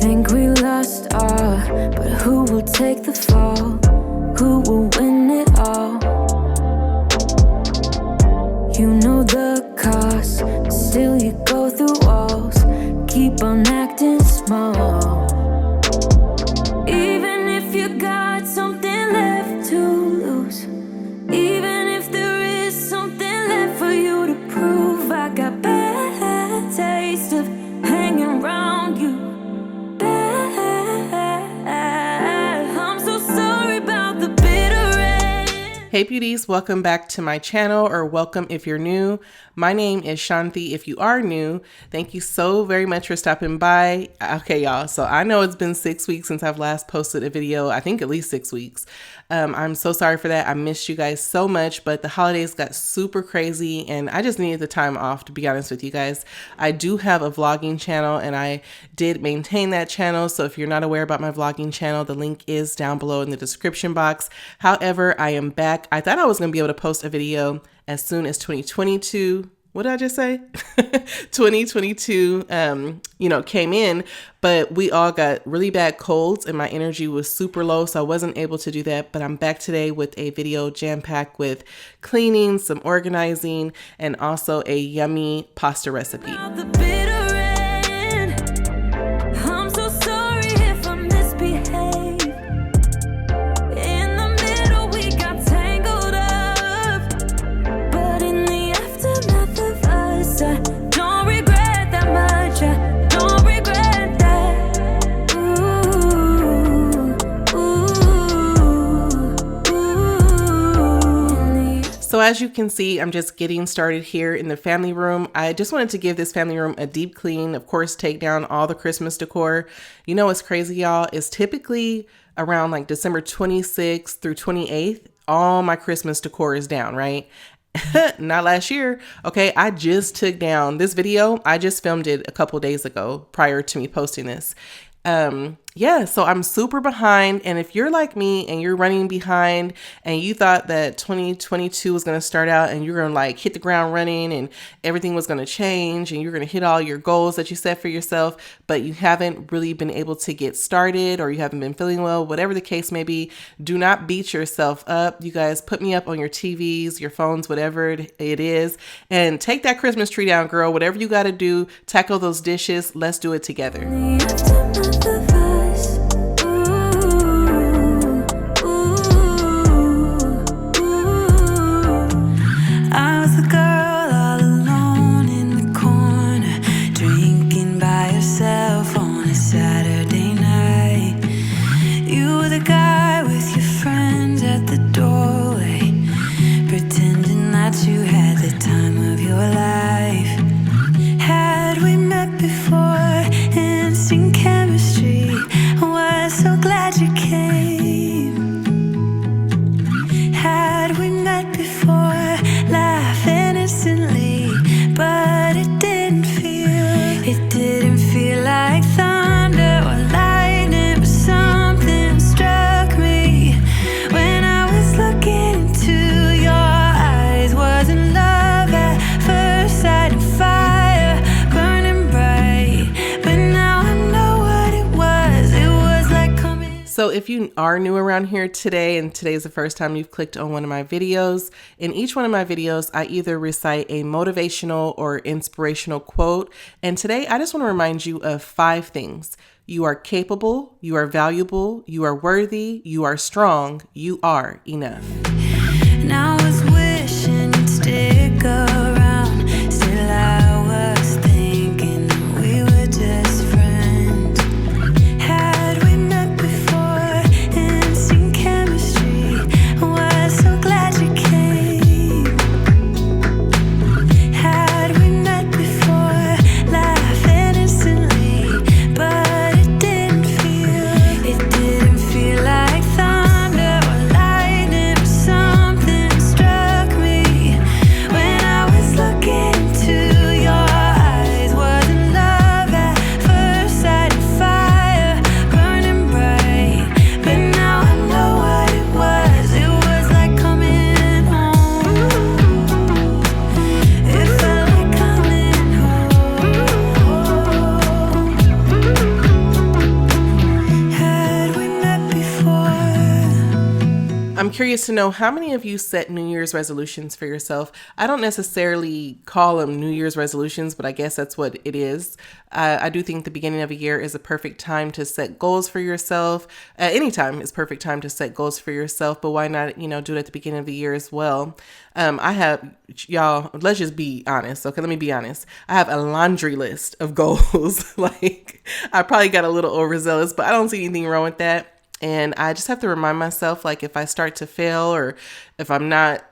Think we lost all, but who will take the fall? Who will win it all? You know the cost, still you go through walls. Keep on acting small. Even if you got something left to lose, even if there is something left for you to prove, I got bad taste of hanging around you. I'm so sorry about the bitter end. Hey beauties, welcome back to my channel, or welcome if you're new. My name is Shanthi. If you are new, thank you so very much for stopping by. Okay, y'all, so I know it's been 6 weeks since I've last posted a video. I think at least 6 weeks. I'm so sorry for that. I missed you guys so much, but the holidays got super crazy and I just needed the time off, to be honest with you guys. I do have a vlogging channel and I did maintain that channel. So if you're not aware about my vlogging channel, the link is down below in the description box. However, I am back. I thought I was gonna be able to post a video as soon as 2022. What did I just say? 2022, came in, but we all got really bad colds and my energy was super low. So I wasn't able to do that, but I'm back today with a video jam-packed with cleaning, some organizing, and also a yummy pasta recipe. So as you can see, I'm just getting started here in the family room. I just wanted to give this family room a deep clean, of course, take down all the Christmas decor. You know what's crazy, y'all? It's typically around like December 26th through 28th, all my Christmas decor is down, right? Not last year. Okay, I just took down this video. I just filmed it a couple days ago prior to me posting this. Yeah, so I'm super behind. And if you're like me and you're running behind and you thought that 2022 was going to start out and you're going to like hit the ground running and everything was going to change and you're going to hit all your goals that you set for yourself, but you haven't really been able to get started or you haven't been feeling well, whatever the case may be, do not beat yourself up. You guys put me up on your TVs, your phones, whatever it is, and take that Christmas tree down, girl. Whatever you got to do, tackle those dishes. Let's do it together. So if you are new around here today and today is the first time you've clicked on one of my videos, in each one of my videos, I either recite a motivational or inspirational quote. And today I just want to remind you of 5 things. You are capable, you are valuable, you are worthy, you are strong, you are enough. Now I was wishing you'd stick around, still I was thinking we were just friends. Had we met before, instant chemistry, was so glad you came. Had we met before, laughing instantly, but it didn't feel like thunder or lightning or something struck. curious to know how many of you set New Year's resolutions for yourself. I don't necessarily call them New Year's resolutions, but I guess that's what it is. I do think the beginning of a year is a perfect time to set goals for yourself. Any time is perfect time to set goals for yourself, but why not, do it at the beginning of the year as well? Y'all, let's just be honest. Okay, let me be honest. I have a laundry list of goals. Like, I probably got a little overzealous, but I don't see anything wrong with that. And I just have to remind myself, like, if I start to fail or if I'm not,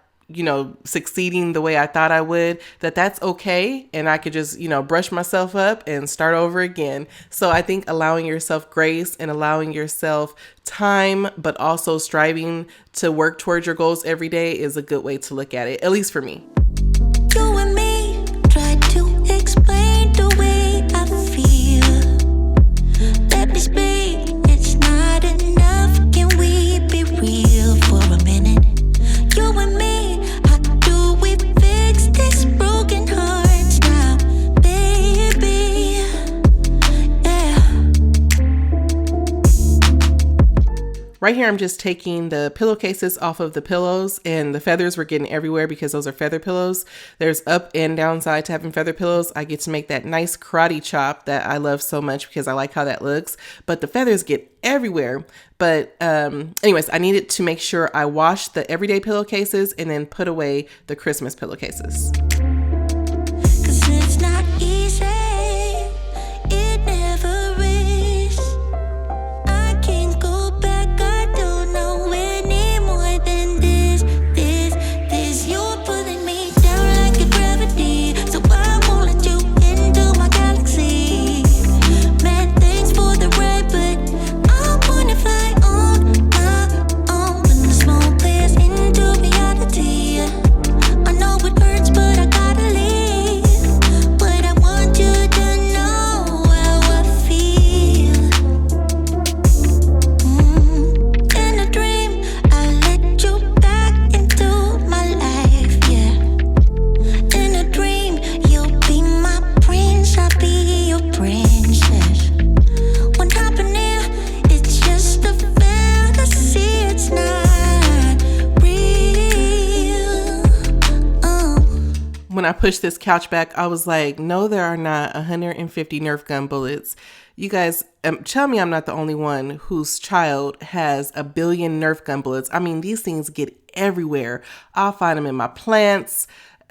succeeding the way I thought I would, that's okay. And I could just, brush myself up and start over again. So I think allowing yourself grace and allowing yourself time, but also striving to work towards your goals every day is a good way to look at it, at least for me. You and me try to explain the way I feel. Let me speak. It's not enough. Can we be real for a minute? You and me. Broken hearts now, baby. Yeah. Right here, I'm just taking the pillowcases off of the pillows, and the feathers were getting everywhere because those are feather pillows. There's up and downside to having feather pillows. I get to make that nice karate chop that I love so much because I like how that looks, but the feathers get everywhere. But anyways, I needed to make sure I washed the everyday pillowcases and then put away the Christmas pillowcases. It's not easy, it never is. I can't go back, I don't know any more than this. You're pulling me down like a gravity, so I won't let you into my galaxy. Man, thanks for the ride, but I wanna fly on my own. When the smoke clears into reality, I know it hurts, but I gotta leave. When I pushed this couch back, I was like, no, there are not 150 Nerf gun bullets. You guys, tell me I'm not the only one whose child has 1 billion Nerf gun bullets. I mean, these things get everywhere. I'll find them in my plants,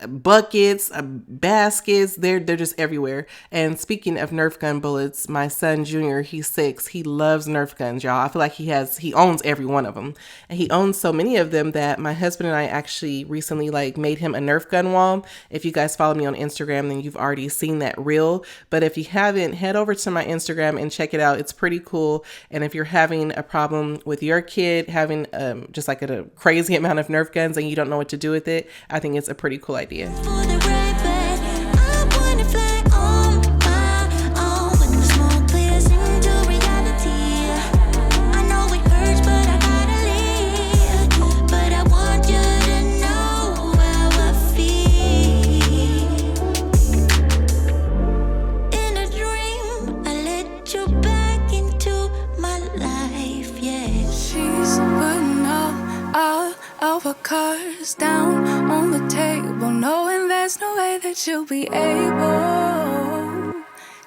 buckets, baskets. They're just everywhere. And speaking of Nerf gun bullets, my son Junior, he's 6. He loves Nerf guns, y'all. I feel like he owns every one of them, and he owns so many of them that my husband and I actually recently made him a Nerf gun wall. If you guys follow me on Instagram, then you've already seen that reel. But if you haven't, head over to my Instagram and check it out. It's pretty cool. And if you're having a problem with your kid having just like a crazy amount of Nerf guns and you don't know what to do with it, I think it's a pretty cool idea. For the ride, but I wanna fly on my own. When the smoke clears into reality, I know it hurts, but I gotta leave. But I want you to know how I feel. In a dream, I let you back into my life, yeah. She's putting all of her cards down on the table, knowing there's no way that you'll be able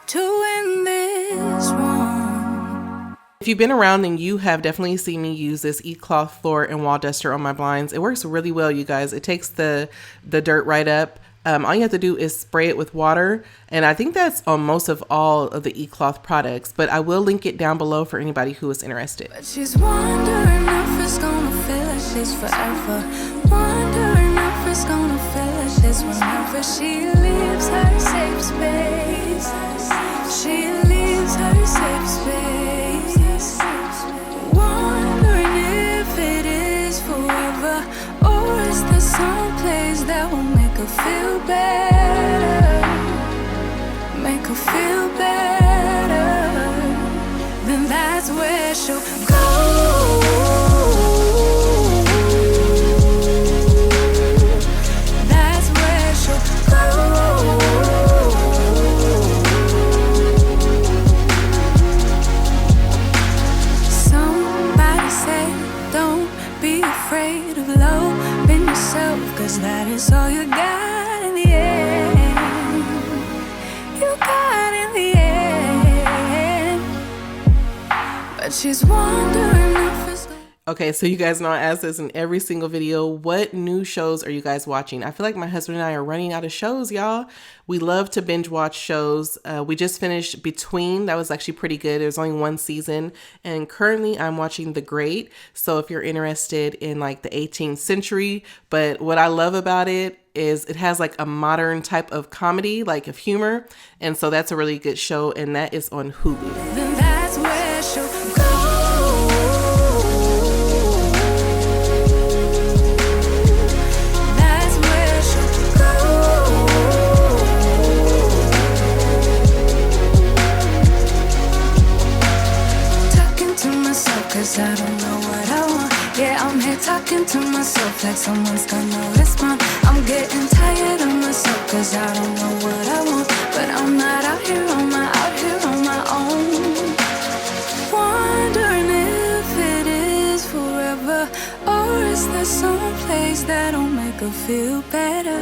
to win this one. If you've been around, then you have definitely seen me use this e-cloth floor and wall duster on my blinds. It works really well, you guys. It takes the dirt right up. All you have to do is spray it with water, and I think that's on most of all of the e-cloth products, but I will link it down below for anybody who is interested. But she's wondering if it's gonna feel like she's forever. Wondering if it's gonna feel like she's whenever she leaves her safe space. She leaves her safe space. Wondering if it is forever, or is there some place that will make her feel better, make her feel better, then that's where she'll go. That's where she'll go. Somebody say, don't be afraid. but she's wondering if it's the Okay, so you guys know I ask this in every single video. What new shows are you guys watching? I feel like my husband and I are running out of shows, y'all. We love to binge watch shows. We just finished Between. That was actually pretty good. There's only one season. And currently I'm watching The Great. So if you're interested in like the 18th century, but what I love about it is it has like a modern type of comedy, like of humor. And so that's a really good show. And that is on Hulu. then that's where she'll go. That's where she'll go. Talking to myself cause I don't know what I want. Yeah, I'm here talking to myself like someone's gonna respond. I'm getting tired of myself cause I don't know what I want. But I'm not out here on my own. Wondering if it is forever, or is there some place that'll make her feel better?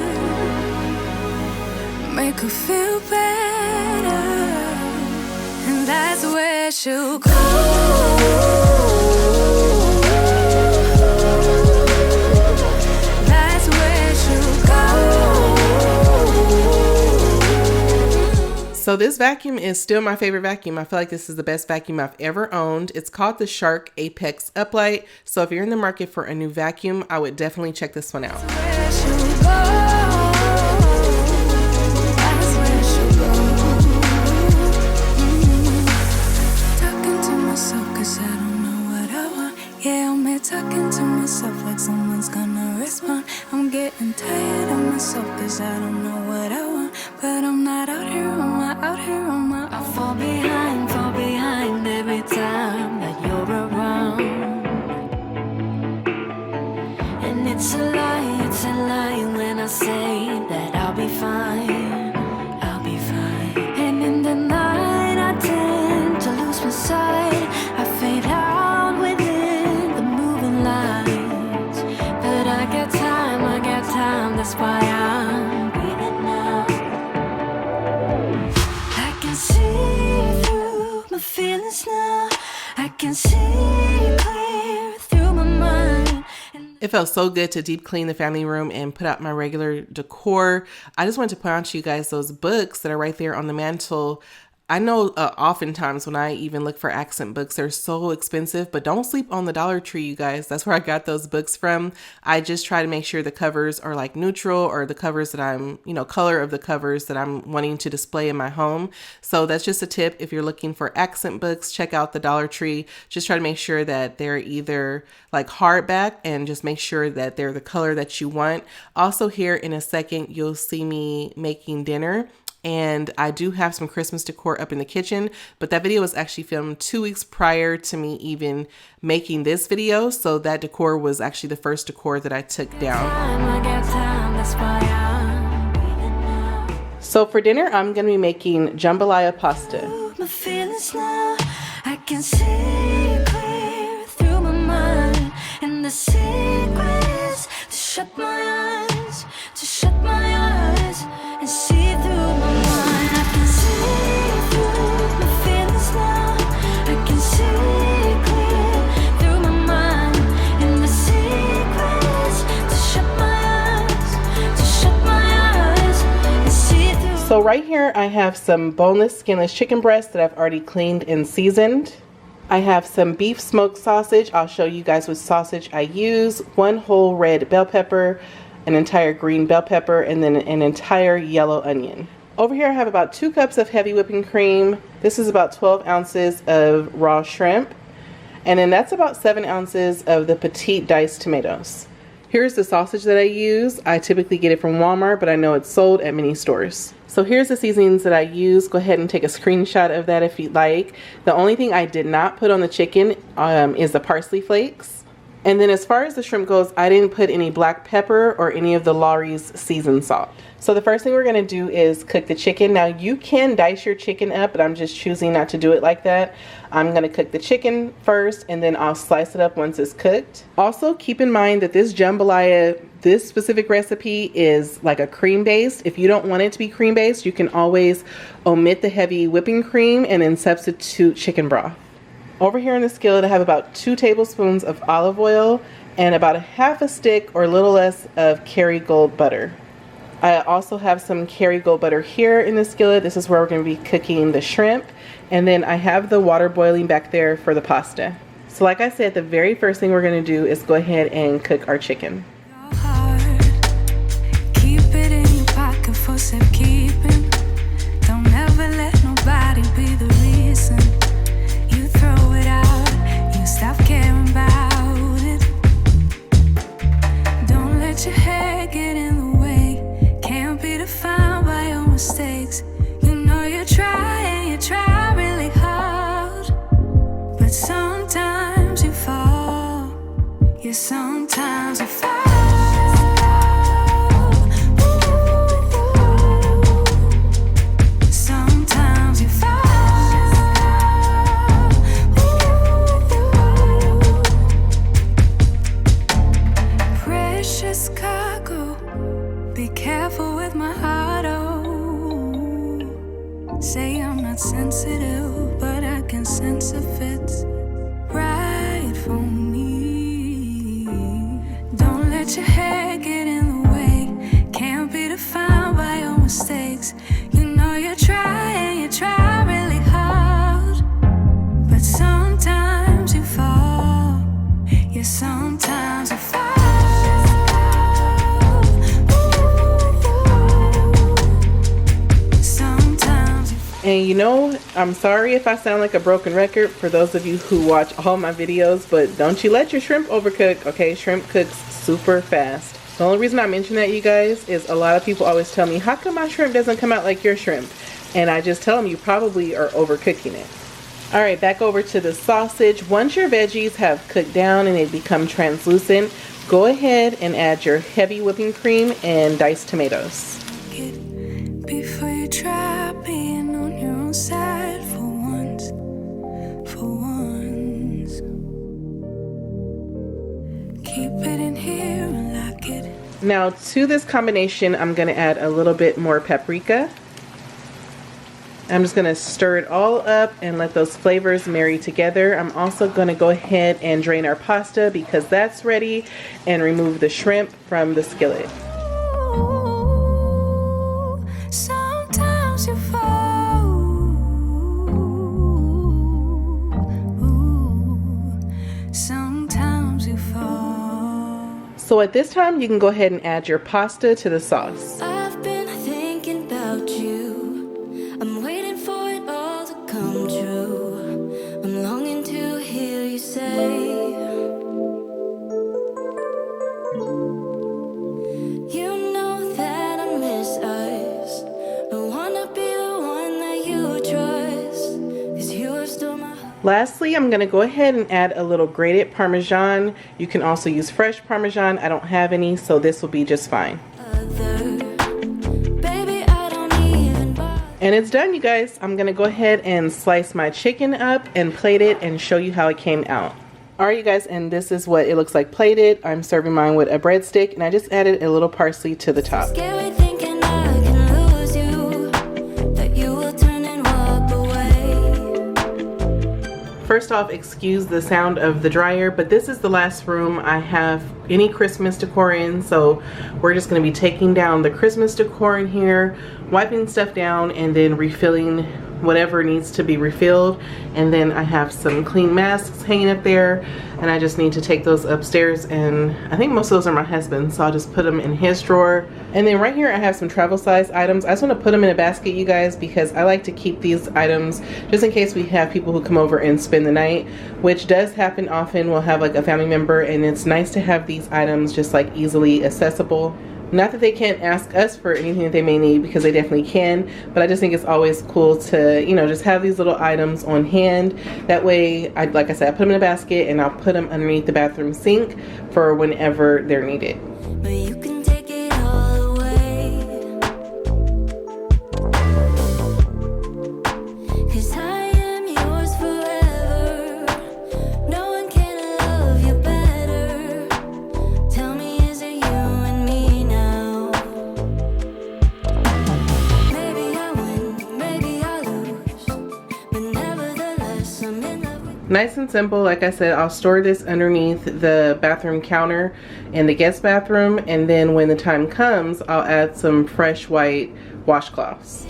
Make her feel better. And that's where she'll go. That's where she'll go. So this vacuum is still my favorite vacuum. I feel like this is the best vacuum I've ever owned. It's called the Shark Apex Uplight. So if you're in the market for a new vacuum, I would definitely check this one out. Where she'll go. That's where she'll go. Talking to myself cause I don't know what I want. Yeah, I'm here talking to myself like someone's gonna respond. I'm getting tired of myself cause I don't know what I want. But I'm not out here on my I fall behind every time that you're around. And it's a lie when I say that I'll be fine. And in the night I tend to lose my sight. I fade out within the moving lights. But I got time, that's why I'm breathing now. I can see through my feelings now. I can see clear through my mind. It felt so good to deep clean the family room and put out my regular decor. I just wanted to point out to you guys those books that are right there on the mantle. I know oftentimes when I even look for accent books, they're so expensive, but don't sleep on the Dollar Tree, you guys. That's where I got those books from. I just try to make sure the covers are like neutral, or the covers that I'm, color of the covers that I'm wanting to display in my home. So that's just a tip. If you're looking for accent books, check out the Dollar Tree. Just try to make sure that they're either like hardback, and just make sure that they're the color that you want. Also, here in a second, you'll see me making dinner. And I do have some Christmas decor up in the kitchen, but that video was actually filmed 2 weeks prior to me even making this video. So that decor was actually the first decor that I took down. So for dinner, I'm going to be making jambalaya pasta. I can see clear through my mind, and the secrets to shut my eyes, and see through my mind. I can see through my feelings now. I can see clear through my mind, and the secrets to shut my eyes, and see through. So right here, I have some boneless, skinless chicken breasts that I've already cleaned and seasoned. I have some beef smoked sausage. I'll show you guys what sausage I use. 1 whole red bell pepper, an entire green bell pepper, and then an entire yellow onion. Over here I have about 2 cups of heavy whipping cream. This is about 12 ounces of raw shrimp. And then that's about 7 ounces of the petite diced tomatoes. Here's the sausage that I use. I typically get it from Walmart, but I know it's sold at many stores. So here's the seasonings that I use. Go ahead and take a screenshot of that if you'd like. The only thing I did not put on the chicken is the parsley flakes. And then as far as the shrimp goes, I didn't put any black pepper or any of the Lawry's seasoned salt. So the first thing we're gonna do is cook the chicken. Now you can dice your chicken up, but I'm just choosing not to do it like that. I'm gonna cook the chicken first, and then I'll slice it up once it's cooked. Also keep in mind that this jambalaya, this specific recipe is like a cream based. If you don't want it to be cream based, you can always omit the heavy whipping cream and then substitute chicken broth. Over here in the skillet, I have about 2 tablespoons of olive oil and about a half a stick or a little less of Kerrygold butter. I also have some Kerrygold butter here in the skillet. This is where we're going to be cooking the shrimp. And then I have the water boiling back there for the pasta. So like I said, the very first thing we're going to do is go ahead and cook our chicken. Keep it in your pocket for safekeeping. Don't ever let nobody be the reason you throw it out. You stop caring about it. Don't let your hair get in the way. Can't be defined by your mistakes. You know you try and you try really hard, but sometimes you fall. Yeah, sometimes you fall. Sometimes you fall. Precious cargo. Be careful with my heart, oh. Say I'm not sensitive, but I can sense if it's right for me. Don't let your hair get in the way. Can't be defined by your mistakes. You know you try and you try really hard, but sometimes you fall. Yeah, sometimes you fall. And you know, I'm sorry if I sound like a broken record for those of you who watch all my videos, but don't you let your shrimp overcook, okay? Shrimp cooks super fast. The only reason I mention that, you guys, is a lot of people always tell me, how come my shrimp doesn't come out like your shrimp? And I just tell them you probably are overcooking it. All right, back over to the sausage. Once your veggies have cooked down and they become translucent, go ahead and add your heavy whipping cream and diced tomatoes. Before you try being on your own side for once, keep it in here and lock it. Now to this combination, I'm gonna add a little bit more paprika. I'm just gonna stir it all up and let those flavors marry together. I'm also gonna go ahead and drain our pasta because that's ready, and remove the shrimp from the skillet. Sometimes you fall. Sometimes you fall. So at this time, you can go ahead and add your pasta to the sauce. I've been thinking about you. I'm waiting for it all to come true. I'm longing to hear you say, you know that I miss us. I wanna be the one that you trust, 'cause you are still my heart. Lastly, I'm gonna go ahead and add a little grated Parmesan. You can also use fresh Parmesan. I don't have any, so this will be just fine. Baby, I don't even bother. And it's done, you guys. I'm gonna go ahead and slice my chicken up and plate it and show you how it came out. Alright, you guys, and this is what it looks like plated. I'm serving mine with a breadstick, and I just added a little parsley to the top. Scary thinking I can lose you, that you will turn and walk away. First off, excuse the sound of the dryer, but this is the last room I have any Christmas decor in, so we're just going to be taking down the Christmas decor in here, wiping stuff down, and then refilling whatever needs to be refilled. And then I have some clean masks hanging up there, and I just need to take those upstairs, and I think most of those are my husband's, so I'll just put them in his drawer. And then right here I have some travel size items. I just want to put them in a basket, you guys, because I like to keep these items just in case we have people who come over and spend the night, which does happen often. We'll have like a family member, and it's nice to have these items just like easily accessible. Not that they can't ask us for anything that they may need, because they definitely can, but I just think it's always cool to, you know, just have these little items on hand. That way, like I said, I put them in a basket and I'll put them underneath the bathroom sink for whenever they're needed. But you can take it all away, 'cause I am yours forever. No one can love you better. Tell me, is it you and me now? Maybe I win, maybe I lose, but nevertheless I'm in love with you. Nice and simple. Like I said, I'll store this underneath the bathroom counter in the guest bathroom, and then when the time comes, I'll add some fresh white washcloths.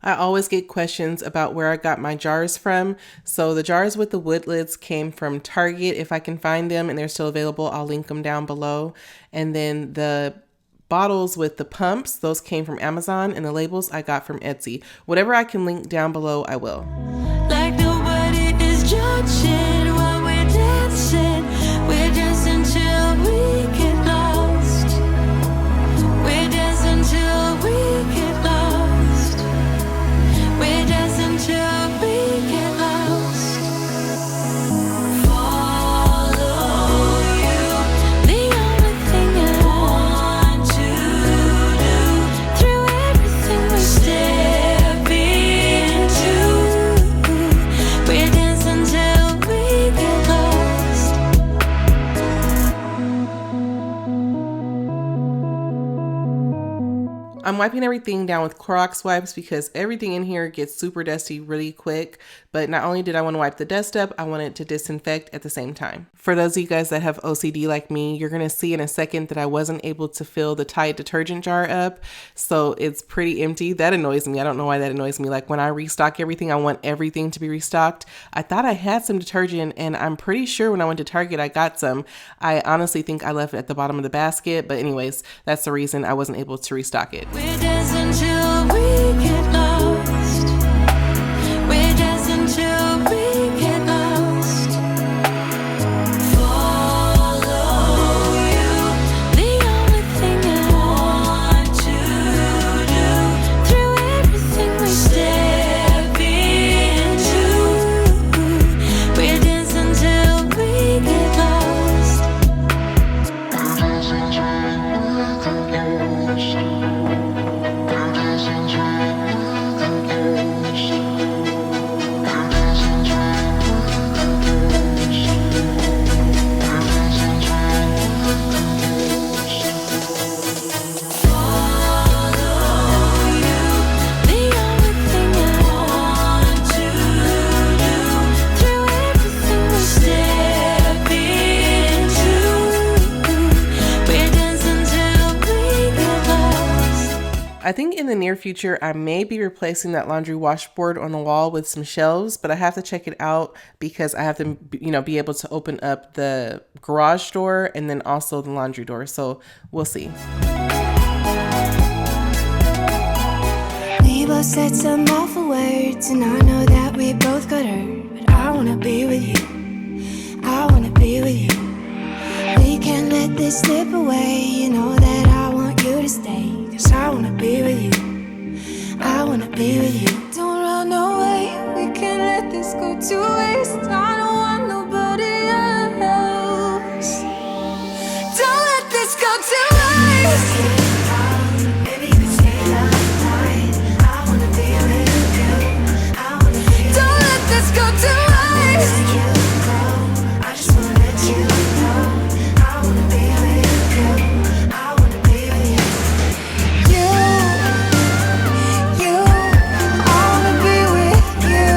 I always get questions about where I got my jars from. So the jars with the wood lids came from Target. If I can find them and they're still available, I'll link them down below. And then the bottles with the pumps, those came from Amazon, and the labels I got from Etsy. Whatever I can link down below, I will. Like nobody is judging while we're dancing. We're dancing till we get lost. We're dancing till we get lost. We're dancing till we get lost. Follow you. The only thing I want to do. Through everything we step into. We're dancing till we get lost. I'm wiping everything down with Clorox wipes because everything in here gets super dusty really quick. But not only did I want to wipe the dust up, I wanted to disinfect at the same time. For those of you guys that have OCD like me, you're going to see in a second that I wasn't able to fill the Tide detergent jar up. So it's pretty empty. That annoys me. I don't know why that annoys me. Like when I restock everything, I want everything to be restocked. I thought I had some detergent, and I'm pretty sure when I went to Target, I got some. I honestly think I left it at the bottom of the basket. But anyways, that's the reason I wasn't able to restock it. We're dancing till we get lost. We're dancing till we get lost. Follow you. The only thing I want to do. Through everything we step into. We're dancing till we get lost. I think in the near future, I may be replacing that laundry washboard on the wall with some shelves, but I have to check it out because I have to, be able to open up the garage door and then also the laundry door. So we'll see. We both said some awful words, and I know that we both got hurt. But I wanna be with you. I wanna be with you. We can't let this slip away. You know that I want you to stay. 'Cause I wanna be with you. I wanna be with you. Don't run away. We can't let this go to waste. I don't want nobody else. Don't let this go to waste. Baby, you can stay up night. I wanna be with you. I wanna be. Don't let this go to waste. I just wanna let you know. I wanna be with you. I wanna be with you. I wanna be with you.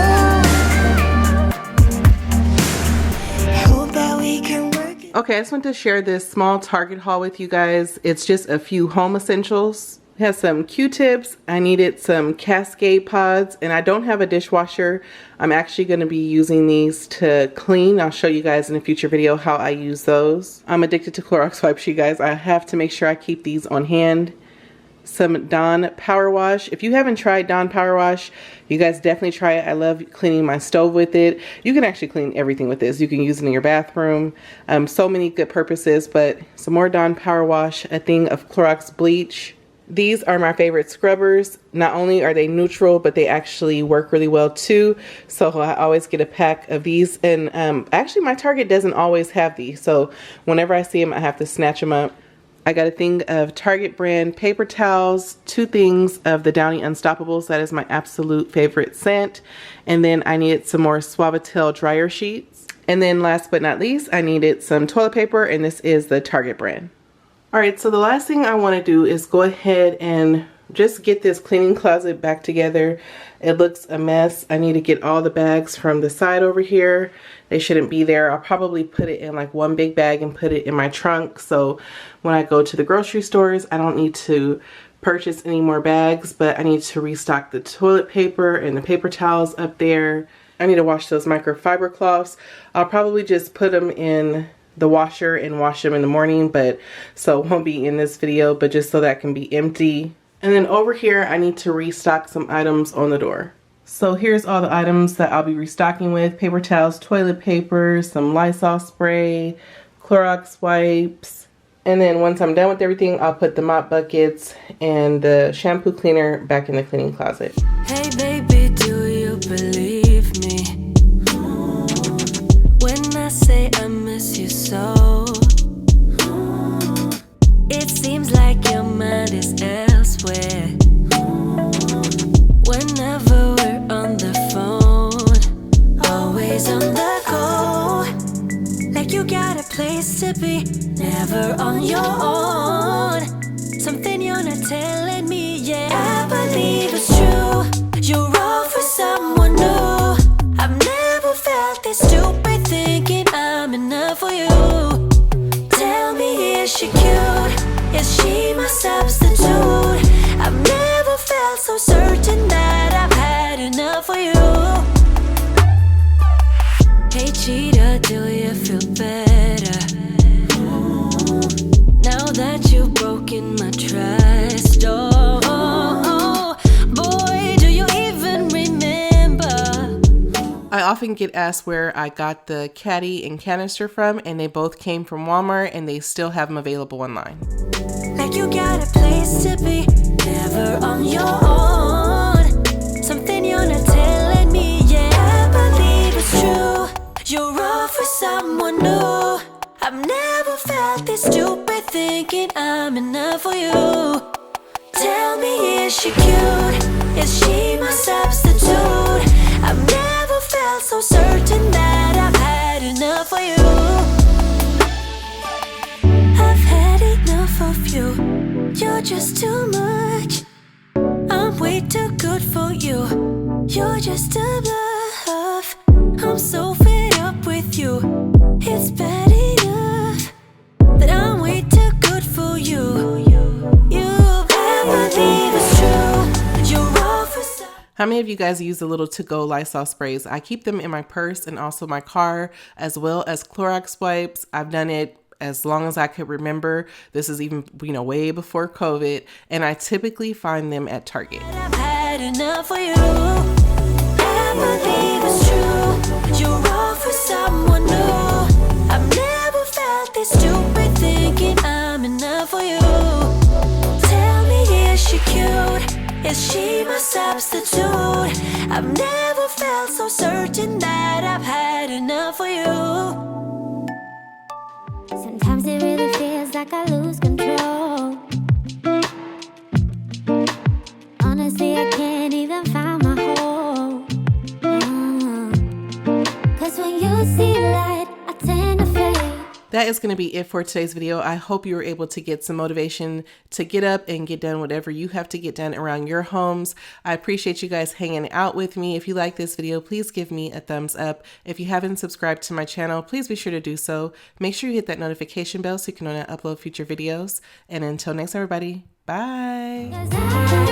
Hope that we can work it. Okay, I just want to share this small Target haul with you guys. It's just a few home essentials. It has some Q-tips. I needed some Cascade pods, and I don't have a dishwasher. I'm actually going to be using these to clean. I'll show you guys in a future video how I use those. I'm addicted to Clorox wipes, you guys. I have to make sure I keep these on hand. Some Dawn Power Wash. If you haven't tried Dawn Power Wash, you guys definitely try it. I love cleaning my stove with it. You can actually clean everything with this. You can use it in your bathroom. So many good purposes, but some more Dawn Power Wash, a thing of Clorox bleach. These are my favorite scrubbers. Not only are they neutral, but they actually work really well too. So I always get a pack of these. And actually my Target doesn't always have these. So whenever I see them, I have to snatch them up. I got a thing of Target brand paper towels, 2 things of the Downy Unstoppables. That is my absolute favorite scent. And then I needed some more Suavitel dryer sheets. And then last but not least, I needed some toilet paper, and this is the Target brand. Alright, so the last thing I want to do is go ahead and just get this cleaning closet back together. It looks a mess. I need to get all the bags from the side over here. They shouldn't be there. I'll probably put it in like one big bag and put it in my trunk. So when I go to the grocery stores, I don't need to purchase any more bags, but I need to restock the toilet paper and the paper towels up there. I need to wash those microfiber cloths. I'll probably just put them in the washer and wash them in the morning, but so it won't be in this video, but just so that can be empty. And then over here, I need to restock some items on the door. So here's all the items that I'll be restocking with: paper towels, toilet paper, some Lysol spray, Clorox wipes. And then once I'm done with everything, I'll put the mop buckets and the shampoo cleaner back in the cleaning closet. Hey baby, do you believe me when I say I miss you so? It seems like your mind is elsewhere whenever we're on the phone, always on the go, like you got a place to be, never on your own. Something you're not telling me yet. I believe it's true, you're all for someone new. I've never felt this stupid thinking I'm enough for you. Tell me, is she cute? Is she my substitute? I've never felt so certain that I've had enough for you. Hey cheater, do you feel better now that you've broken my trust? Oh, boy, do you even remember? I often get asked where I got the caddy and canister from, and they both came from Walmart, and they still have them available online. Like you got a place to be, never on your own. Something you're not telling me yet. I believe it's true, you're all for someone new. I've never felt this stupid thinking I'm enough for you. Tell me, is she cute? Is she my substitute? I've never felt so certain that I've had enough for you. I've had enough of you. You're just too much. I'm way too good for you. You're just a bluff. I'm so fed up with you. It's bad enough that I'm way too good for you. I believe it's true. You're all for some. How many of you guys use the little to-go Lysol sprays? I keep them in my purse and also my car, as well as Clorox wipes. I've done it as long as I could remember. This is even, way before COVID, and I typically find them at Target. I've had enough for you. I believe it's true. You're all for someone new. I've never felt this stupid thinking I'm enough for you. Tell me, is she cute? Is she my substitute? I've never felt so certain that I've had enough for you. Sometimes it really feels like I lose control. Honestly, I can't even find my hole. 'Cause when you see light, I tend to fade. That is going to be it for today's video. I hope you were able to get some motivation to get up and get done whatever you have to get done around your homes. I appreciate you guys hanging out with me. If you like this video, please give me a thumbs up. If you haven't subscribed to my channel, please be sure to do so. Make sure you hit that notification bell so you can know when I upload future videos. And until next, everybody, bye. Bye. 'Cause I